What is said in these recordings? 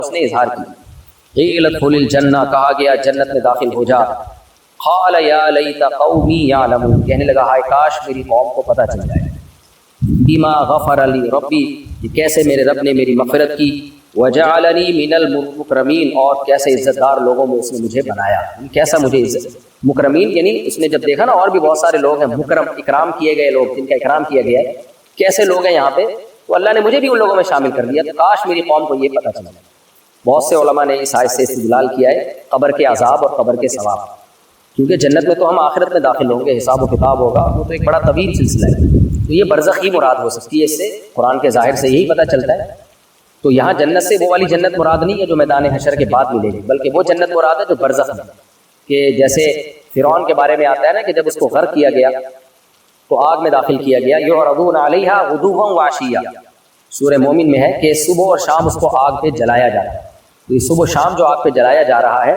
اس نے اظہار کی. قیل ادخل الجنہ، کہا گیا جنت میں داخل ہو جا. قال یا لیت قومی یعلمون، کہنے لگا ہائے کاش میری قوم کو پتہ چل جائے. بما غفر لی ربی، کیسے میرے رب نے میری مغفرت کی. وجعلنی من المکرمین، اور کیسے عزت دار لوگوں میں اس نے مجھے بنایا. کیسا مجھے عزت مکرمین، یعنی اس نے جب دیکھا نا اور بھی بہت سارے لوگ ہیں مکرم، اکرام کیے گئے لوگ جن کا اکرام کیا گیا ہے، کیسے لوگ ہیں یہاں پہ، تو اللہ نے مجھے بھی ان لوگوں میں شامل کر دیا. کاش میری قوم کو یہ پتہ چلا. بہت سے علماء نے اس آیت سے استدلال کیا ہے قبر کے عذاب اور قبر کے ثواب، کیونکہ جنت میں تو ہم آخرت میں داخل ہوں گے، حساب و کتاب ہوگا، وہ تو ایک بڑا طویل سلسلہ ہے. تو یہ برزخی مراد ہو سکتی ہے، اس سے قرآن کے ظاہر سے یہی پتہ چلتا ہے. تو یہاں جنت سے وہ والی جنت مراد نہیں ہے جو میدان حشر کے بعد ملے گی، بلکہ وہ جنت مراد ہے جو برزخ میں، کہ جیسے فرعون کے بارے میں آتا ہے نا کہ جب اس کو غرق کیا گیا تو آگ میں داخل کیا گیا. یعرضون علیہا غدوا وعشیا، سورہ مومن میں ہے کہ صبح اور شام اس کو آگ پہ جلایا جاتا ہے. تو یہ صبح و شام جو آگ پہ جلایا جا رہا ہے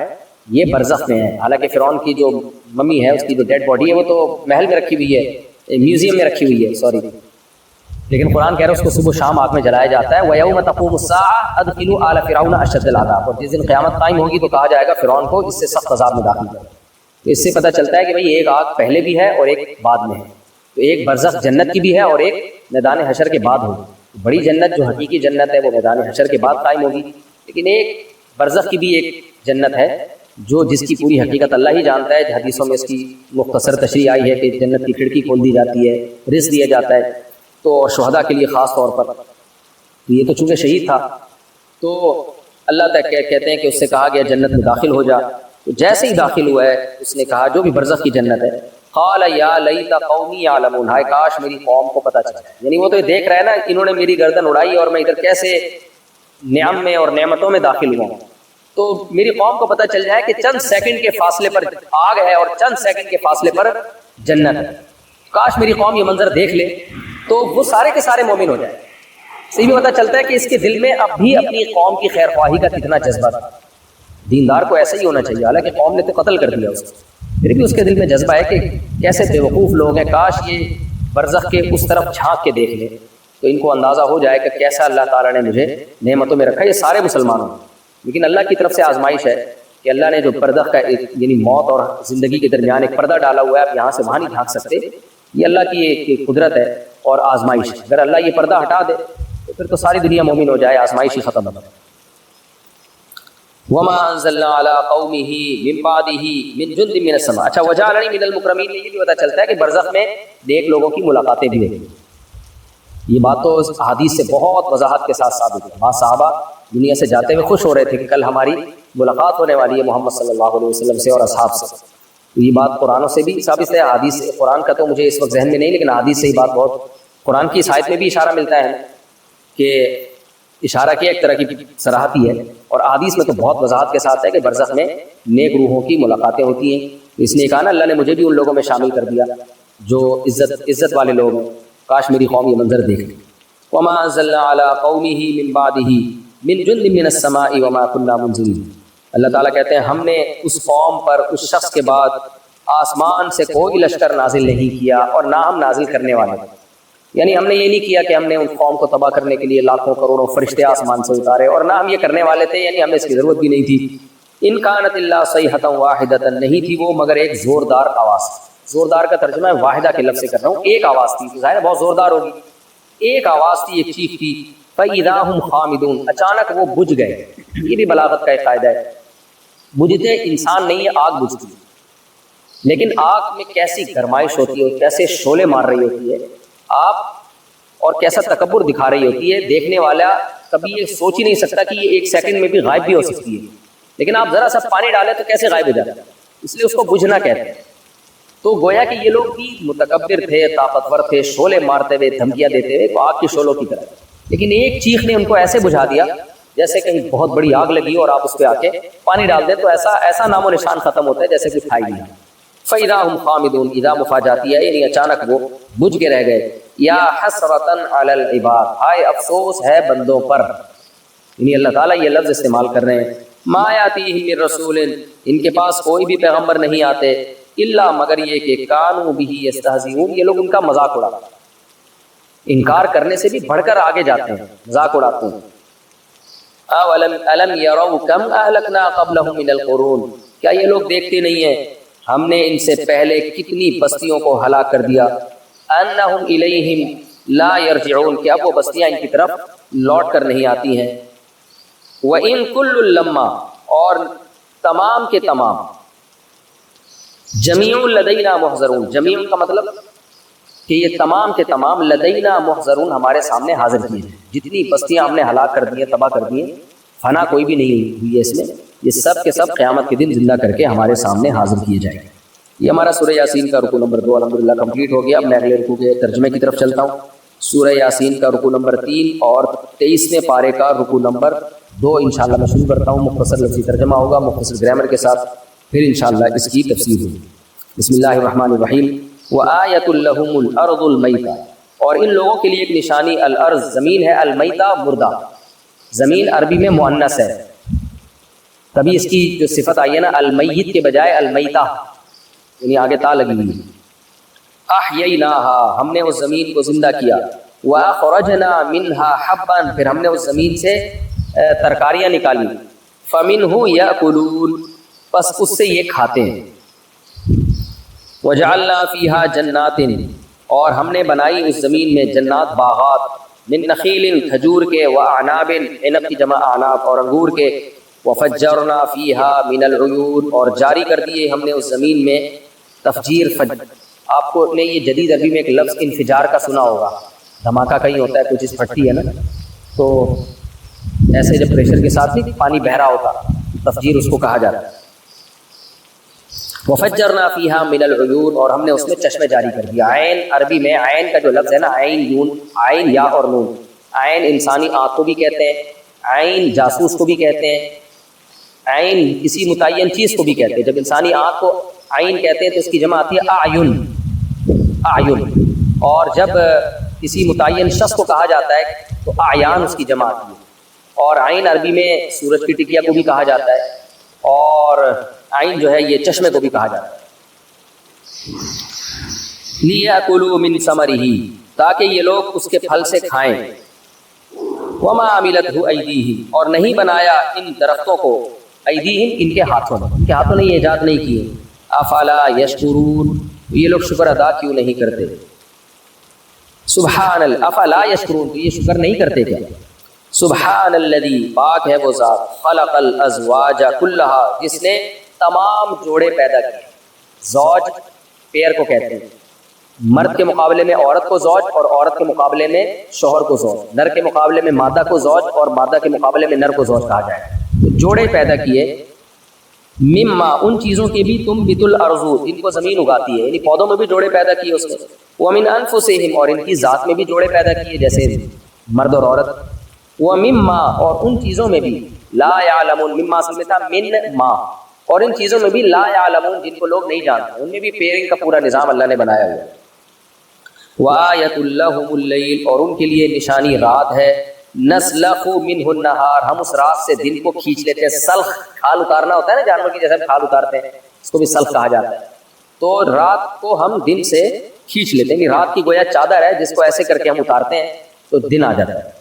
یہ برزخ میں ہے. حالانکہ فرعون کی جو ممی ہے، اس کی جو ڈیڈ باڈی ہے، وہ تو محل میں رکھی ہوئی ہے، میوزیم میں رکھی ہوئی ہے، سوری، لیکن قرآن کہہ رہا ہے اس کو صبح و شام آگ میں جلایا جاتا ہے. وَيَوْمَ تَقُومُ السَّاعَةُ أَدْخِلُوا آلَ فِرْعَوْنَ أَشَدَّ الْعَذَابِ، اور جس دن قیامت قائم ہوگی تو کہا جائے گا فرعون کو اس سے سخت عذاب میں داخل کرو. تو اس سے پتہ چلتا ہے کہ بھئی ایک آگ پہلے بھی ہے اور ایک بعد میں ہے. تو ایک برزخ جنت کی بھی ہے اور ایک میدان حشر کے بعد ہوگی. بڑی جنت جو حقیقی جنت ہے وہ میدان حشر کے بعد قائم ہوگی، لیکن ایک برزخ کی بھی ایک جنت ہے جو جس کی پوری حقیقت اللہ ہی جانتا ہے. حدیثوں میں اس کی مختصر تشریح آئی ہے کہ جنت کی کھڑکی کھول دی جاتی ہے، رزق دیا جاتا ہے، تو شہداء کے لیے خاص طور پر. یہ تو چونکہ شہید تھا تو اللہ تعالیٰ کہتے ہیں کہ اس سے کہا گیا جنت میں داخل ہو جا. تو جیسے ہی داخل ہوا ہے اس نے کہا، جو بھی برزخ کی جنت ہے، قال یا لیت قومی یعلمون، ہائے کاش میری قوم کو پتہ چلا. یعنی وہ تو یہ دیکھ رہا ہے نا انہوں نے میری گردن اڑائی اور میں ادھر کیسے نعم میں اور نعمتوں میں داخل ہوا ہوں. تو میری قوم کو پتہ چل جائے کہ چند سیکنڈ کے فاصلے پر آگ ہے اور چند سیکنڈ کے فاصلے پر جنت ہے. کاش میری قوم یہ منظر دیکھ لے تو وہ سارے کے سارے مومن ہو جائیں. اس سے بھی پتہ چلتا ہے کہ اس کے دل میں اب بھی اپنی قوم کی خیر خواہی کا کتنا جذبہ تھا. دیندار کو ایسا ہی ہونا چاہیے، حالانکہ قوم نے تو قتل کر دیا اس کو، پھر بھی اس کے دل میں جذبہ ہے کہ کیسے بے وقوف لوگ ہیں، کاش یہ برزخ کے اس طرف جھانک کے دیکھ لیں تو ان کو اندازہ ہو جائے کہ کیسا اللہ تعالیٰ نے مجھے نعمتوں میں رکھا. یہ سارے مسلمانوں ہیں، لیکن اللہ کی طرف سے آزمائش ہے کہ اللہ نے جو برزخ کا یعنی موت اور زندگی کے درمیان ایک پردہ ڈالا ہوا ہے، آپ یہاں سے وہاں نہیں جھانک سکتے. یہ اللہ کی ایک قدرت ہے اور آزمائش. اگر اللہ یہ پردہ ہٹا دے تو پھر تو ساری دنیا مومن ہو جائے، آزمائش ہی ختم ہو جائے. وما انزلنا على قومه من بعده من جند من السماء. اچھا، وجعلنی من المکرمین، یہ بھی پتہ چلتا ہے کہ برزخ میں نیک لوگوں کی ملاقاتیں بھی ہیں. یہ بات تو احادیث سے بہت وضاحت کے ساتھ ثابت ہے. بعض صحابہ دنیا سے جاتے ہوئے خوش ہو رہے تھے کہ کل ہماری ملاقات ہونے والی ہے محمد صلی اللہ علیہ وسلم سے اور اصحاب سے. تو یہ بات قرآنوں سے بھی ثابت ہے، حدیث سے. قرآن کا تو مجھے اس وقت ذہن میں نہیں، لیکن حدیث سے ہی بات بہت، قرآن کی اس آیت میں بھی اشارہ ملتا ہے کہ اشارہ کیا ایک طرح کی صراحتی ہے، اور حدیث میں تو بہت وضاحت کے ساتھ ہے کہ برزخ میں نیک روحوں کی ملاقاتیں ہوتی ہیں. اس نے کہا نا اللہ نے مجھے بھی ان لوگوں میں شامل کر دیا جو عزت والے لوگ ہیں. کاش میری قوم یہ منظر دیکھ. وما انزلنا على قومه من بعده من جند من السماء وما كنا منزلين. اللہ تعالیٰ کہتے ہیں ہم نے اس قوم پر، اس شخص کے بعد آسمان سے کوئی لشکر نازل نہیں کیا اور نہ ہم نازل کرنے والے. یعنی ہم نے یہ نہیں کیا کہ ہم نے ان قوم کو تباہ کرنے کے لیے لاکھوں کروڑوں فرشتے آسمان سے اتارے، اور نہ ہم یہ کرنے والے تھے، یعنی ہمیں اس کی ضرورت بھی نہیں تھی. ان کانت الا صیحۃ واحدۃ، نہیں تھی وہ مگر ایک زوردار آواز. زوردار کا ترجمہ ہے واحدہ کے لفظ سے کر رہا ہوں. ایک آواز تھی، ظاہر بہت زوردار ہوگی. ایک آواز تھی، ایک چیخ تھی. فَإِذَا هُمْ خَامِدُونَ، اچانک وہ بجھ گئے. یہ بھی بلاغت کا ایک قاعدہ ہے. بجھتے انسان نہیں ہے، آگ بجھتی ہے. لیکن آگ میں کیسی گرمائش ہوتی ہے، کیسے شعلے مار رہی ہوتی ہے آپ، اور کیسا تکبر دکھا رہی ہوتی ہے. دیکھنے والا کبھی یہ سوچ ہی نہیں سکتا کہ یہ ایک سیکنڈ میں بھی غائب بھی ہو سکتی ہے. لیکن آپ ذرا سا پانی ڈالیں تو کیسے غائب ہو جاتا ہے، اس لیے اس کو بجھنا کہتے ہیں. تو گویا کہ یہ لوگ بھی متکبر تھے، طاقتور تھے، شعلے مارتے ہوئے، دھمکیاں دیتے ہوئے، تو آگ کی شعلوں کی طرح. لیکن ایک چیخ نے ان کو ایسے بجھا دیا جیسے کہیں بہت بڑی آگ لگی اور آپ اس پہ آ کے پانی ڈال دیں تو ایسا نام و نشان ختم ہوتا ہے جیسے کچھ تھا ہی نہیں. فَإِذَا هُمْ خَامِدُونَ، اذا مفاجاتی ہے یعنی اچانک وہ بجھ کے رہ گئے. یا حسرتاً علی العباد، ہائے افسوس ہے بندوں پر. یعنی اللہ تعالیٰ یہ لفظ استعمال کر رہے ہیں. ما یاتیہم من رسول، ان کے پاس کوئی بھی پیغمبر نہیں آتے، الا مگر یہ کہ کانوا بہ یستہزئون، یہ لوگ ان کا مذاق اڑاتے ہیں. انکار کرنے سے بھی بڑھ کر آگے جاتے ہیں، مذاق اڑاتے ہیں. الم یروا کم اہلکنا قبلہم من القرون، کیا یہ لوگ دیکھتے نہیں ہیں ہم نے ان سے پہلے کتنی بستیوں کو ہلاک کر دیا، انہم الیہم لا یرجعون، کہ اب وہ بستیاں ان کی طرف لوٹ کر نہیں آتی ہیں، وَإِن كُلٌّ لَمَّا، اور تمام کے تمام، جمیع لدینا محضرون، جمیع کا مطلب کہ یہ تمام کے تمام لدینا محضرون، ہمارے سامنے حاضر کیے ہیں، جتنی بستیاں ہم نے ہلاک کر دی ہیں، تباہ کر دی ہیں، فنا کوئی بھی نہیں ہوئی ہے اس میں، یہ سب کے سب قیامت کے دن زندہ کر کے ہمارے سامنے حاضر کیے جائیں گے۔ یہ ہمارا سورہ یاسین کا رکوع نمبر 2 الحمدللہ کمپلیٹ ہو گیا۔ اب میں اگلے رکوع کے ترجمے کی طرف چلتا ہوں۔ سورہ یاسین کا رکوع نمبر 3 اور 23ویں پارے کا رکوع نمبر 2 انشاءاللہ میں شروع کرتا ہوں۔ مختصر لفظی ترجمہ ہوگا مختصر گرامر کے ساتھ، پھر انشاءاللہ اس کی تفسیر ہوگی۔ بسم اللہ الرحمن الرحیم۔ وآیۃ لہم الارض المیتہ، اور ان لوگوں کے لیے ایک نشانی الارض زمین ہے، المیتہ مردہ، زمین عربی میں مؤنث ہے، تبھی اس کی جو صفت آئی ہے نا المیت کے بجائے المیتہ، یعنی آگے تا لگی ہوئی۔ احییناہا، ہم نے اس زمین کو زندہ کیا، واخرجنا منہا حبا، پھر ہم نے اس زمین سے ترکاریاں نکالی، فمنہ یاکلون، پس اس سے یہ کھاتے ہیں، وجعلنا فیہا جنات، اور ہم نے بنائی اس زمین میں جنات باغات، من نخیل کھجور کے، واعناب عنب کی جمع اعناب، اور انگور کے، وفجرنا فیہا من العیون، اور جاری کر دیے ہم نے اس زمین میں تفجیر۔ آپ کو نے یہ جدید عربی میں ایک لفظ انفجار کا سنا ہوگا، دھماکہ کہیں ہوتا ہے کوئی چیز پھٹتی ہے نا، تو ایسے جب پریشر کے ساتھ نہیں پانی بہ رہا ہوتا، تفجیر اس کو کہا جاتا ہے۔ وفجرنا فیہا من العیون، اور ہم نے اس میں چشمے جاری کر دیا۔ عین عربی میں عین کا جو لفظ ہے نا، عین یون، عین یا اور نون، عین انسانی آنکھ کو بھی کہتے ہیں، عین جاسوس کو بھی کہتے ہیں، عین کسی متعین چیز کو بھی کہتے ہیں۔ جب انسانی آنکھ کو عین کہتے ہیں تو اس کی جمع آتی ہے اعین، اعین، اور جب کسی متعین شخص کو کہا جاتا ہے تو اعیان اس کی جمع آتی ہے۔ اور عین عربی میں سورج کی ٹکیا کو بھی کہا جاتا ہے، اور عین جو ہے یہ چشمے کو بھی کہا جاتا ہے۔ لِيَأْكُلُوا مِن ثَمَرِهِ، تاکہ یہ لوگ اس کے پھل سے کھائیں، وَمَا عَمِلَتْهُ أَيْدِيهِمْ، اور نہیں بنایا ان درختوں کو، ایدیہم ان کے ہاتھوں نے، ان کے ہاتھوں نے یہ ایجاد نہیں کیے۔ افلا یشکرون، یہ لوگ شکر ادا کیوں نہیں کرتے؟ سبحان افلا یشکرون، تو یہ شکر نہیں کرتے کیا؟ سبحان الذی، پاک ہے وہ ذات، خلق الازواج کلھا، جس نے تمام جوڑے پیدا کیے۔ زوج پیر کو کہتے ہیں، مرد کے مقابلے میں عورت کو زوج، اور عورت کے مقابلے میں شوہر کو زوج، نر کے مقابلے میں مادہ کو زوج، اور مادہ کے مقابلے میں نر کو زوج کہا جائے۔ تو جوڑے پیدا کیے، مما، ان چیزوں کے بھی، تم بت الارض، ان کو زمین اگاتی ہے، یعنی پودوں میں بھی جوڑے پیدا کیے اس نے، ومن انفسہم، اور ان کی ذات میں بھی جوڑے پیدا کیے جیسے مرد اور عورت، ومما، اور ان چیزوں میں بھی، لا یعلمون، مما اصل میں تھا من ما، اور ان چیزوں میں بھی لا یعلمون، جن کو لوگ نہیں جانتے، ان میں بھی پیئرنگ کا پورا نظام اللہ نے بنایا ہوا ہے۔ وآیۃ لہم اللیل، اور ان کے لیے نشانی رات ہے، نسلخ منہ النہار، ہم اس رات سے دن کو کھینچ لیتے ہیں۔ سلخ کھال اتارنا ہوتا ہے نا جانور کی، جیسے ہم کھال اتارتے ہیں اس کو بھی سلخ کہا جاتا ہے۔ تو رات کو ہم دن سے کھینچ لیتے ہیں، رات کی گویا چادر ہے جس کو ایسے کر کے ہم اتارتے ہیں تو دن آ جاتا ہے،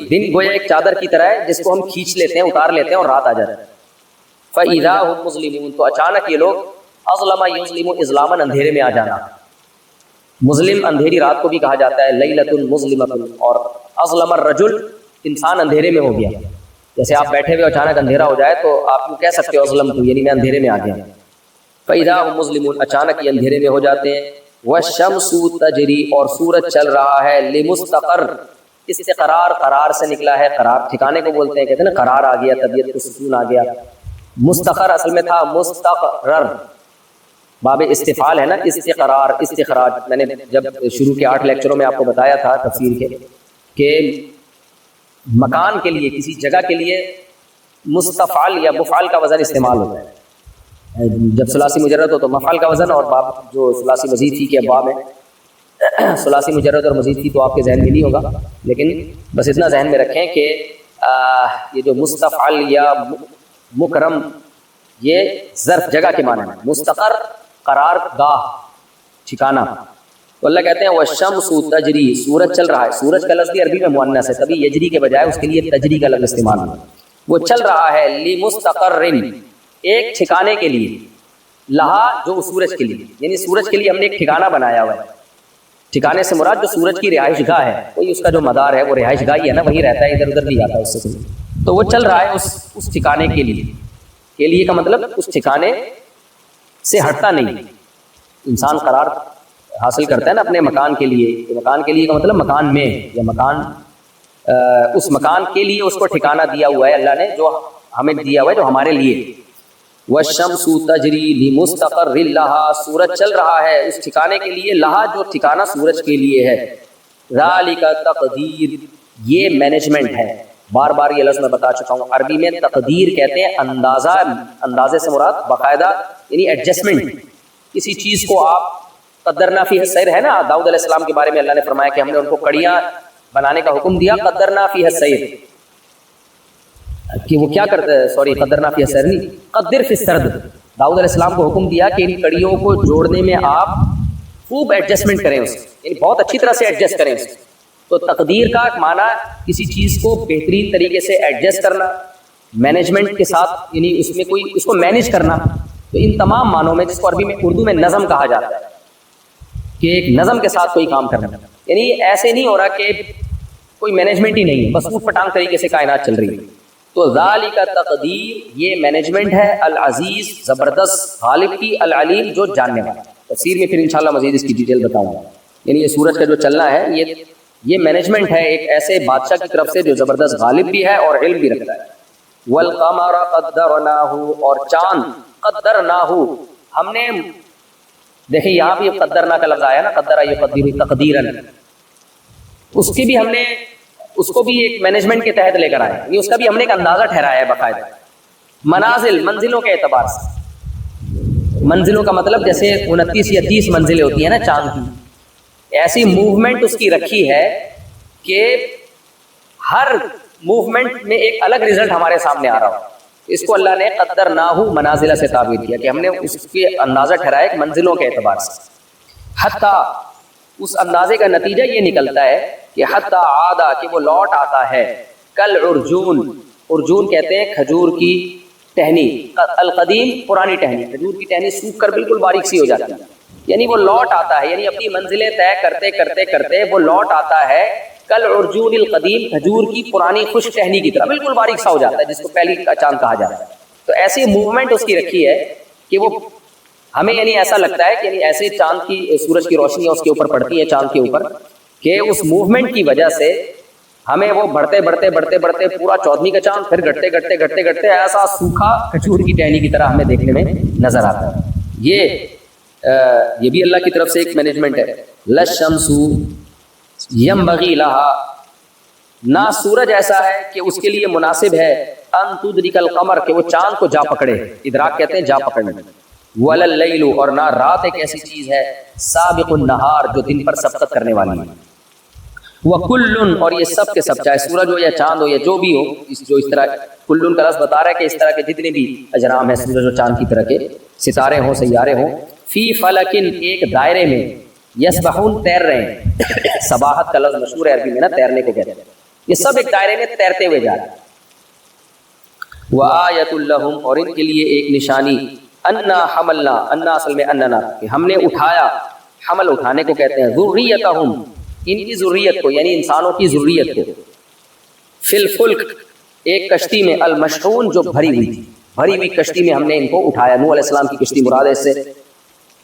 دن گویا ایک چادر کی طرح ہے جس کو ہم کھینچ لیتے ہیں، اتار لیتے ہیں، اور رات آ جاتا ہے۔ فَإِذَا هُمْ مُظْلِمُونَ، تو اچانک یہ لوگ، اظلم یظلم، اظلاما اندھیرے میں آ جانا، مظلم اندھیری رات کو بھی کہا جاتا ہے، لیلۃ مظلمۃ، اور اظلم الرجل انسان اندھیرے میں ہو گیا، جیسے آپ بیٹھے ہوئے اچانک اندھیرا ہو جائے تو آپ کو کہہ سکتے ہو اظلمت، یعنی میں اندھیرے میں آ گیا۔ فَإِذَا هُمْ مُظْلِمُونَ، اچانک یہ اندھیرے میں ہو جاتے ہیں۔ وَالشَّمْسُ تَجْرِي، اور سورج چل رہا ہے، لِمُسْتَقَرٍّ، استقرار، قرار سے نکلا ہے، قرار ٹھکانے کو بولتے ہیں، کہتے ہیں نا قرار آ گیا، طبیعت کو سکون آ گیا۔ مستقر اصل میں تھا مستقرر، باب استفعال ہے نا، استقرار، استخراج۔ میں نے جب شروع کے 8 لیکچروں میں آپ کو بتایا تھا تفسیر کے کہ مکان کے لیے، کسی جگہ کے لیے مستفعل یا مفعل کا وزن استعمال ہوتا ہے۔ جب ثلاثی مجرد ہو تو مفعل کا وزن، اور باب جو ثلاثی مزید فی کے ابواب ہے، ثلاثی مجرد اور مزید فی تو آپ کے ذہن میں نہیں ہوگا، لیکن بس اتنا ذہن میں رکھیں کہ یہ جو مستفعل یا مکرم، یہ ظرف جگہ کے معنی میں، مستقر قرار گاہ ٹھکانہ، تو اللہ کہتے ہیں والشمس تجری، سورج چل رہا ہے، سورج کا لفظ عربی میں مؤنث ہے، تبھی یجری کے بجائے اس کے لیے تجری کا لفظ استعمال ہوا، وہ چل رہا ہے لمستقر، ایک ٹھکانے کے لیے، لہا جو سورج کے لیے، یعنی سورج کے لیے ہم نے ایک ٹھکانہ بنایا ہوا ہے، ٹھکانے سے مراد جو سورج کی رہائش گاہ ہے، وہی اس کا جو مدار ہے وہ رہائش گاہ ہی ہے نا، وہی رہتا ہے، ادھر ادھر نہیں جاتا اس سے، تو وہ چل رہا ہے اس ٹھکانے کے لیے کا مطلب اس ٹھکانے سے ہٹتا نہیں، انسان قرار حاصل کرتا ہے نا اپنے مکان کے لیے، مکان کے لیے کا مطلب مکان میں، یا مکان اس مکان کے لیے اس کو ٹھکانہ دیا ہوا ہے اللہ نے، جو ہمیں دیا ہوا ہے، جو ہمارے لیے۔ والشمس تجری لمستقر لہا، سورج چل رہا ہے اس ٹھکانے کے لیے، لہا جو ٹھکانہ سورج کے لیے ہے، ذالک تقدیر، یہ مینجمنٹ ہے، بار بار یہ لفظ میں بتا چکا ہوں، عربی میں تقدیر کہتے ہیں اندازہ، اندازے سے مراد باقاعدہ یعنی ایڈجسٹمنٹ، کسی چیز کو آپ قدرنا فیہ السیر ہے نا، داؤد علیہ السلام کے بارے میں اللہ نے فرمایا کہ ہم نے ان کو کڑیاں بنانے کا حکم دیا، قدرنا فیہ السیر، کہ وہ کیا کرتے ہیں، سوری قدرنا فیہ السیر نہیں، قدر فی السرد، داؤد علیہ السلام کو حکم دیا کہ ان کڑیوں کو جوڑنے میں آپ خوب ایڈجسٹمنٹ کریں، اس یعنی بہت اچھی طرح سے ایڈجسٹ کریں اس۔ تو تقدیر کا معنی کسی چیز کو بہترین طریقے سے ایڈجسٹ کرنا، مینجمنٹ کے ساتھ، یعنی اس میں کوئی اس کو مینیج کرنا، تو ان تمام معنوں میں، جس کو عربی میں اردو میں نظم کہا جاتا ہے، کہ ایک نظم کے ساتھ کوئی کام کرنا، یعنی ایسے نہیں ہو رہا کہ کوئی مینجمنٹ ہی نہیں ہے، بس اوٹ پٹانگ طریقے سے کائنات چل رہی ہے۔ تو ذالک تقدیر، یہ مینجمنٹ ہے، العزیز زبردست، غالب کی، العلیم جو جاننے والا۔ تفسیر میں پھر انشاءاللہ مزید اس کی ڈیٹیل بتاؤں گا، یعنی یہ سورج کا جو چلنا ہے یہ مینجمنٹ ہے ایک ایسے بادشاہ کی طرف سے جو زبردست غالب بھی ہے اور علم بھی رکھتا ہے۔ والقمر قدرناہ، اور چاند قدرناہ، ہم نے، دیکھیں یہاں بھی قدرنا کا لفظ آیا نا، قدر یقدر تقدیرا، اس کی بھی ہم نے، اس کو بھی ایک مینجمنٹ کے تحت لے کر آئے، یعنی اس کا بھی ہم نے ایک اندازہ ٹھہرایا ہے باقاعدہ، منازل، منزلوں کے اعتبار سے، منزلوں کا مطلب جیسے 29 یا 30 منزلیں ہوتی ہیں نا چاند کی، ایسی موومنٹ اس کی رکھی ہے کہ ہر موومنٹ میں ایک الگ رزلٹ ہمارے سامنے آ رہا ہو، اس کو اللہ نے قدرناہ منازل سے تعبیر کیا کہ ہم نے اس کے اندازہ ٹھہرایا ایک منزلوں کے اعتبار سے، حتیٰ اس اندازے کا نتیجہ یہ نکلتا ہے کہ حتیٰ عادہ، کہ وہ لوٹ آتا ہے، کل عرجون، عرجون کہتے ہیں کھجور کی ٹہنی، القدیم پرانی ٹہنی، کھجور کی ٹہنی سوکھ کر بالکل باریک سی ہو جاتی ہے، یعنی وہ لوٹ آتا ہے، یعنی اپنی منزلیں طے کرتے کرتے کرتے وہ لوٹ آتا ہے کل عرجون القدیم، کھجور کی پرانی خشک ٹہنی کی طرح بالکل باریک سا ہو جاتا ہے، جس کو پہلی کا چاند کہا جاتا ہے۔ تو ایسی موومنٹ اس کی رکھی ہے کہ وہ ہمیں یعنی ایسا لگتا ہے کہ یعنی ایسے چاند کی، سورج کی روشنیاں اس کے اوپر پڑتی ہیں چاند کے اوپر، کہ اس موومنٹ کی وجہ سے ہمیں وہ بڑھتے بڑھتے بڑھتے بڑھتے پورا 14ویں کا چاند، پھر گھٹتے گھٹتے گھٹتے گھٹتے ایسا سوکھا کھجور کی ٹہنی کی طرح ہمیں دیکھنے میں نظر آتا ہے۔ یہ بھی اللہ کی طرف سے ایک مینجمنٹ ہے۔ للشمس ینبغی لہا، نہ سورج ایسا ہے کہ اس کے لیے مناسب ہے، ان تدرک القمر، کہ وہ چاند کو جا پکڑے، ادراک کہتے ہیں جا پکڑنا، ولا اللیل، اور نہ رات ایک ایسی چیز ہے، سابق النہار، جو دن پر سبقت کرنے والی ہے، وکل، اور یہ سب کے سب، چاہے سورج ہو یا چاند ہو یا جو بھی ہو، جو اس طرح کلن کا لفظ بتا رہا ہے کہ اس طرح کے جتنے بھی اجرام ہیں، سورج و چاند کی طرح کے ستارے ہوں، سیارے ہوں، فی فلکن، ایک دائرے میں، یسبحون، تیر رہے ہیں، سباحت کا لفظ مشہور ہے عربی میں نا، تیرنے کو کہتے ہیں، یہ سب ایک دائرے میں تیرتے ہوئے جا رہے ہیں۔ وآیۃ لہم، اور ان کے لیے ایک نشانی، انا حملنا، انا اصل میں اننا، کہ ہم نے اٹھایا، حمل اٹھانے کو کہتے ہیں، ذریتہم، ان کی ذریت کو، یعنی انسانوں کی ذریت کو، فی الفلک، ایک کشتی میں، المشحون، جو بھری ہوئی تھی، بھری ہوئی کشتی میں ہم نے ان کو اٹھایا، نوح علیہ السلام کی کشتی مراد ہے اس سے،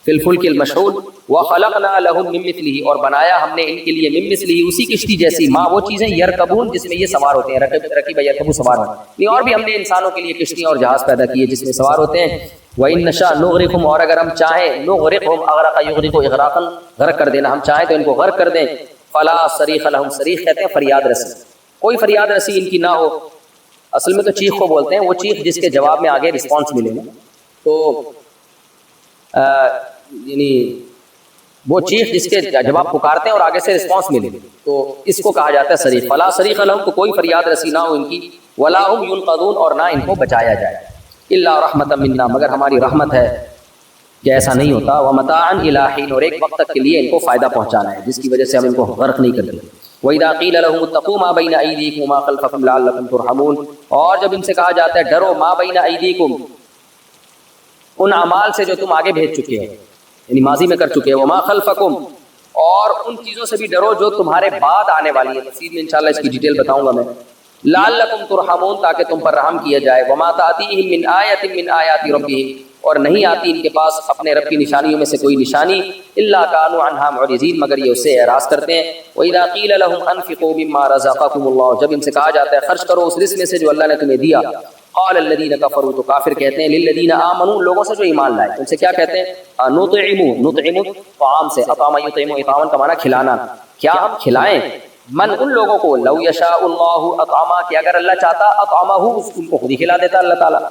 فی الفلک المشحون، وخلقنا لهم من مثلہ، اور بنایا ہم نے ان کے لیے، من مثلہ، اسی کشتی جیسی، ما، وہ چیزیں، یرکبون، جس میں یہ سوار ہوتے ہیں، رکیب یرکبو، سوار ہوتے ہیں، اور بھی ہم نے انسانوں کے لیے کشتیاں اور جہاز پیدا کیے جس میں سوار ہوتے ہیں، وَإِن نَشَأْ نُغْرِقْهُمْ، اور اگر ہم چاہیں، نُغْرِقْهُمْ، اغرق یغرق، اغراقا، غرق کر دینا، ہم چاہیں تو ان کو غرق کر دیں، فلا صریخ لهم، صریخ کہتے ہیں فریاد رسی، کوئی فریاد رسی ان کی نہ ہو، اصل میں تو چیخ کو بولتے ہیں، وہ چیخ جس کے جواب میں آگے رسپانس ملے نا، تو یعنی وہ چیخ جس کے جواب پکارتے ہیں اور آگے سے رسپانس ملے، تو اس کو کہا جاتا ہے صریخ، فلا صریخ لهم، تو کوئی فریاد رسی نہ ہو ان کی، ولا هم ينقذون، اور نہ ان کو بچایا جائے، الا رحمتا منا، مگر ہماری رحمت ہے، کہ ایسا نہیں ہوتا. ومتاعا الی حین، اور ایک وقت تک کے لیے ان کو فائدہ پہنچانا ہے جس کی وجہ سے ہم ان کو غرق نہیں کرتے. وَإِذَا قِيلَ لَهُمُ اتَّقُوا مَا بَيْنَ أَيْدِيكُمْ وَمَا خَلْفَكُمْ لَعَلَّكُمْ تُرْحَمُونَ، اور جب ان سے کہا جاتا ہے ڈرو ما بین ایدیکم، ان اعمال سے جو تم آگے بھیج چکے ہو یعنی ماضی میں کر چکے ہو، وما خلفکم، اور ان چیزوں سے بھی ڈرو جو تمہارے بعد آنے والی ہیں. تفصیل میں انشاءاللہ اس کی ڈیٹیل بتاؤں گا میں. لعلکم ترحمون، تاکہ تم پر رحم کیا جائے. وما تأتیہم من آیۃ من آیات ربہم، اور نہیں آتی ان کے پاس اپنے رب کی نشانیوں میں سے کوئی نشانی، الا کانوا عنہا معرضین، مگر یہ اس سے اعراض کرتے ہیں. وَإِذَا قِيلَ لَهُمْ أَنفِقُوا مِمَّا رَزَقَكُمُ اللَّهُ، جب ان سے کہا جاتا ہے خرچ کرو اس رزق میں سے جو اللہ نے تمہیں دیا. قال الذین کفروا، تو کافر کہتے ہیں للذین آمنوا، لوگوں سے جو ایمان لائے ان سے کیا کہتے ہیں؟ نطعم طعام سے، اطعم یطعم، اطعام کا معنی کھلانا، کیا ہم کھلائیں؟ من، ان لوگوں کو، لو یشاء اللہ اطعما، کہ اگر اللہ چاہتا اطعمہ، ان کو خود ہی کھلا دیتا اللہ تعالیٰ.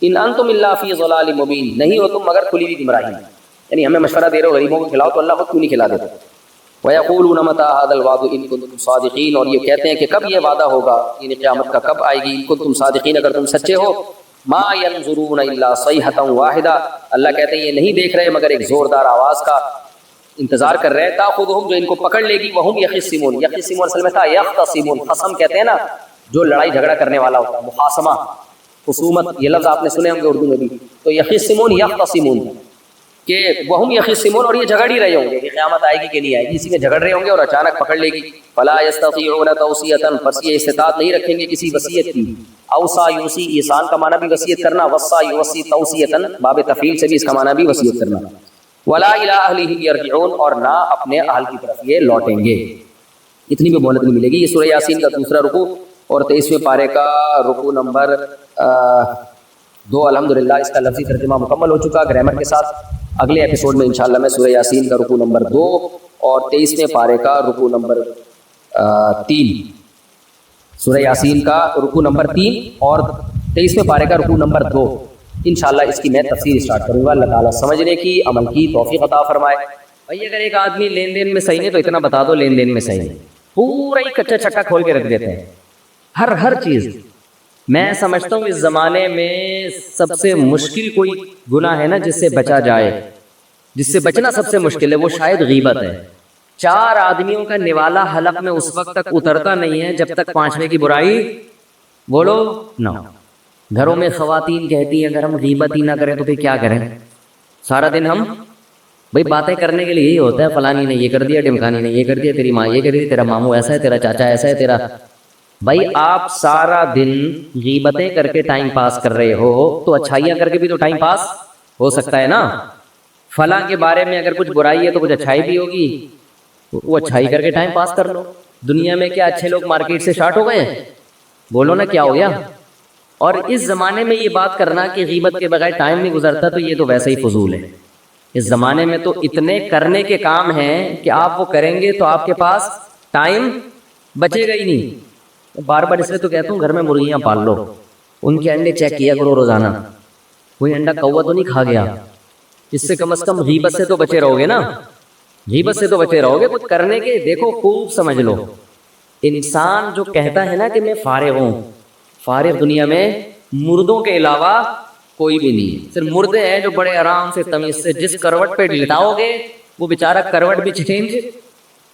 ان انتم الا فی ضلال مبین، نہیں ہو تم مگر کھلی ہوئی گمراہی میں. یعنی ہمیں مشورہ دے رہے ہو غریبوں کو کھلاؤ تو اللہ خود کیوں نہیں کھلا دیتا. وَيَقُولُونَ مَتَىٰ هَٰذَا الْوَعْدُ إِن كُنتُمْ صَادِقِينَ، اور یہ کہتے ہیں کہ کب یہ وعدہ ہوگا، یعنی قیامت کا کب آئے گی. إِن كُنتُمْ صَادِقِينَ، اگر تم سچے ہو. مَا يَنظُرُونَ إِلَّا صَيْحَةً وَاحِدَةً، اللہ کہتے ہیں یہ نہیں دیکھ رہے مگر ایک زوردار آواز کا انتظار کر رہے ہیں. تَأْخُذُهُمْ، جو ان کو پکڑ لے گی. وَهُمْ يَخِصِّمُونَ، يَخِصِّمُونَ اصل میں تھا يَخْتَصِمُونَ، قسم کہتے ہیں نا جو لڑائی جھگڑا کرنے والا ہوتا ہے، مخاصمہ، خصومت، یہ لفظ آپ نے سنے ہوں گے اردو میں بھی. تو يَخِصِّمُونَ يَخْتَصِمُونَ، کہ وہم یخصمون، اور یہ جھگڑ ہی رہے ہوں گے کہ قیامت آئے گی کہ نہیں آئے گی، اسی میں جھگڑ رہے ہوں گے اور اچانک پکڑ لے گی. فلا یستطیعون توصیۃ، پس یہ استطاعت نہیں رکھیں گے کسی وصیت کی. اوصا یوصی، احسان کا معنی بھی وصیت کرنا، وصا یوصی توصیۃ، باب تفعیل سے بھی اس کا معنی بھی وصیت کرنا. ولا الی اہلہم یرجعون، اور نہ اپنے اہل کی طرف یہ لوٹیں گے. اتنی بھی مہلت نہیں ملے گی. یہ سورہ یاسین کا دوسرا رکوع اور 23ویں پارے کا رکوع نمبر 2. الحمدللہ اس کا لفظی ترجمہ مکمل ہو چکا گرامر کے ساتھ. اگلے ایپیسوڈ میں انشاءاللہ میں سورہ یاسین کا رکوع نمبر 2 اور 23ویں پارے کا رکوع نمبر 3، سورہ یاسین کا رکوع نمبر 3 اور 23ویں پارے کا رکوع نمبر 2 انشاءاللہ اس کی میں تفسیر اسٹارٹ کروں گا. اللہ تعالیٰ سمجھنے کی، عمل کی توفیق عطا فرمائے. بھائی اگر ایک آدمی لین دین میں صحیح نہیں تو اتنا بتا دو لین دین میں صحیح نہیں، پورا ہی کچا چکا کھول کے رکھ دیتے ہیں ہر چیز. میں سمجھتا ہوں اس زمانے میں سب سے مشکل کوئی گناہ ہے نا جس سے بچا جائے، جس سے بچنا سب سے مشکل ہے، وہ شاید غیبت ہے. 4 آدمیوں کا نوالا حلق میں اس وقت تک اترتا نہیں ہے جب تک 5ویں کی برائی بولو نہ. گھروں میں خواتین کہتی ہیں اگر ہم غیبت ہی نہ کریں تو پھر کیا کریں؟ سارا دن ہم بھائی باتیں کرنے کے لیے یہی ہوتا ہے، فلانی نے یہ کر دیا، ڈمکانی نے یہ کر دیا، تیری ماں یہ کر دی، تیرا ماموں ایسا ہے، تیرا چاچا ایسا ہے، تیرا. بھائی آپ سارا دن غیبتیں کر کے ٹائم پاس کر رہے ہو تو اچھائیاں کر کے بھی تو ٹائم پاس ہو سکتا ہے نا. فلاں کے بارے میں اگر کچھ برائی ہے تو کچھ اچھائی بھی ہوگی، وہ اچھائی کر کے ٹائم پاس کر لو. دنیا میں کیا اچھے لوگ مارکیٹ سے شارٹ ہو گئے ہیں؟ بولو نا کیا ہو گیا. اور اس زمانے میں یہ بات کرنا کہ غیبت کے بغیر ٹائم نہیں گزرتا تو یہ تو ویسے ہی فضول ہے. اس زمانے میں تو اتنے کرنے کے کام ہیں کہ آپ وہ کریں گے تو آپ کے پاس ٹائم بچے گا ہی نہیں. بار بار اس لیے تو کہتا ہوں گھر میں مرغیاں پال لو، ان کے انڈے چیک کیا کرو روزانہ، کوئی انڈا کوا تو نہیں کھا گیا. اس سے کم از کم غیبت سے تو بچے رہو گے نا، غیبت سے تو بچے رہو گے. کچھ کرنے کے دیکھو خوب سمجھ لو. انسان جو کہتا ہے نا کہ میں فارغ ہوں، فارغ دنیا میں مردوں کے علاوہ کوئی بھی نہیں ہے. صرف مردے ہیں جو بڑے آرام سے تمیز سے جس کروٹ پہ لٹاؤ گے وہ بیچارہ کروٹ بھی چینج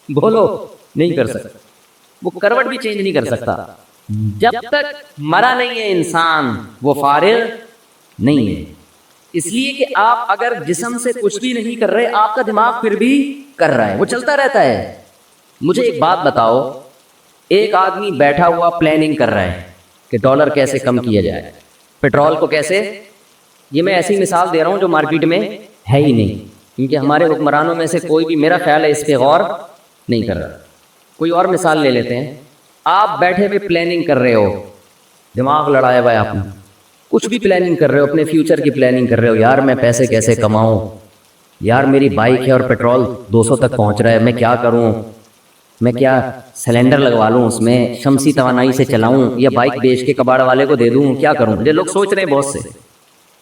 بولو نہیں کر سکتا، وہ کروٹ بھی چینج نہیں کر سکتا. جب تک مرا نہیں ہے انسان وہ فارغ نہیں ہے. اس لیے کہ آپ اگر جسم سے کچھ بھی نہیں کر رہے آپ کا دماغ پھر بھی کر رہا ہے، وہ چلتا رہتا ہے. مجھے ایک بات بتاؤ، ایک آدمی بیٹھا ہوا پلاننگ کر رہا ہے کہ ڈالر کیسے کم کیا جائے، پیٹرول کو کیسے، یہ میں ایسی مثال دے رہا ہوں جو مارکیٹ میں ہے ہی نہیں، کیونکہ ہمارے حکمرانوں میں سے کوئی بھی میرا خیال ہے اس پہ غور نہیں کر رہا. کوئی اور مثال لے لیتے ہیں. آپ بیٹھے ہوئے پلاننگ کر رہے ہو، دماغ لڑایا ہوا ہے آپ نے، کچھ بھی پلاننگ کر رہے ہو، اپنے فیوچر کی پلاننگ کر رہے ہو. یار میں پیسے کیسے کماؤں، یار میری بائک ہے اور پیٹرول 200 تک پہنچ رہا ہے، میں کیا کروں، میں کیا سلنڈر لگوا لوں اس میں، شمسی توانائی سے چلاؤں یا بائک بیچ کے کباڑ والے کو دے دوں، کیا کروں. یہ لوگ سوچ رہے ہیں بہت سے.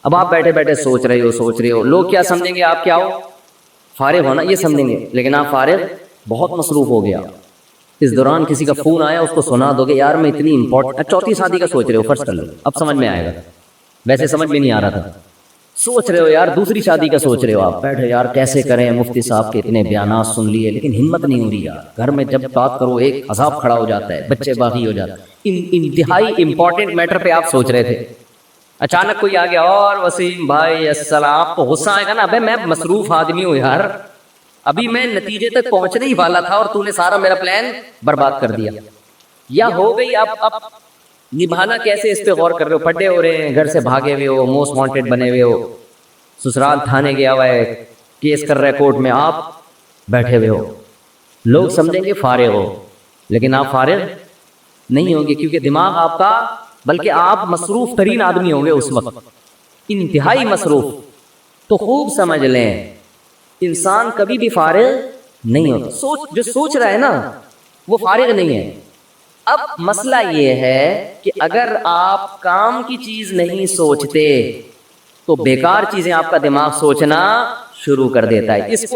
اب آپ بیٹھے بیٹھے سوچ رہے ہو، لوگ کیا سمجھیں گے، آپ کیا ہو فارغ ہونا یہ سمجھیں گے، لیکن آپ فارغ بہت مصروف ہو گیا. اس دوران کسی کا فون آیا اس کو سنا دو گے یار میں اتنی امپورٹنٹ 4تھی شادی کا سوچ رہے ہو، فرض کر لو، اب سمجھ میں آئے گا، ویسے سمجھ میں نہیں آ رہا تھا. سوچ رہے ہو یار دوسری شادی کا سوچ رہے ہو آپ، بیٹھے یار کیسے کریں، مفتی صاحب کے اتنے بیانات سن لیے لیکن ہمت نہیں ہو رہی یار، گھر میں جب بات کرو ایک عذاب کھڑا ہو جاتا ہے، بچے باغی ہو جاتے ہیں، انتہائی امپورٹنٹ میٹر پہ آپ سوچ رہے تھے، اچانک کوئی آ گیا، اور وسیم بھائی السلام، آپ کو غصہ آئے گا نا، ابے میں مصروف آدمی ہوں یار، ابھی میں نتیجے تک پہنچنے ہی والا تھا اور تو نے سارا میرا پلان برباد کر دیا، یا ہو گئی اب نبھانا کیسے، اس پہ غور کر رہے ہو، پھڈے ہو رہے ہیں، گھر سے بھاگے ہوئے ہو، موسٹ وانٹڈ بنے ہوئے ہو، سسرال تھانے گیا ہوا ہے، کیس کر رہے کورٹ میں، آپ بیٹھے ہوئے ہو، لوگ سمجھیں گے فارغ ہو، لیکن آپ فارغ نہیں ہوں گے، کیونکہ دماغ آپ کا، بلکہ آپ مصروف ترین آدمی ہوں گے اس وقت، انتہائی مصروف۔ تو خوب سمجھ لیں انسان کبھی بھی فارغ نہیں ہوتا، جو سوچ رہا ہے نا وہ فارغ نہیں ہے۔ اب مسئلہ یہ ہے کہ اگر آپ کام کی چیز نہیں سوچتے تو بیکار چیزیں آپ کا دماغ سوچنا شروع کر دیتا ہے، اس کو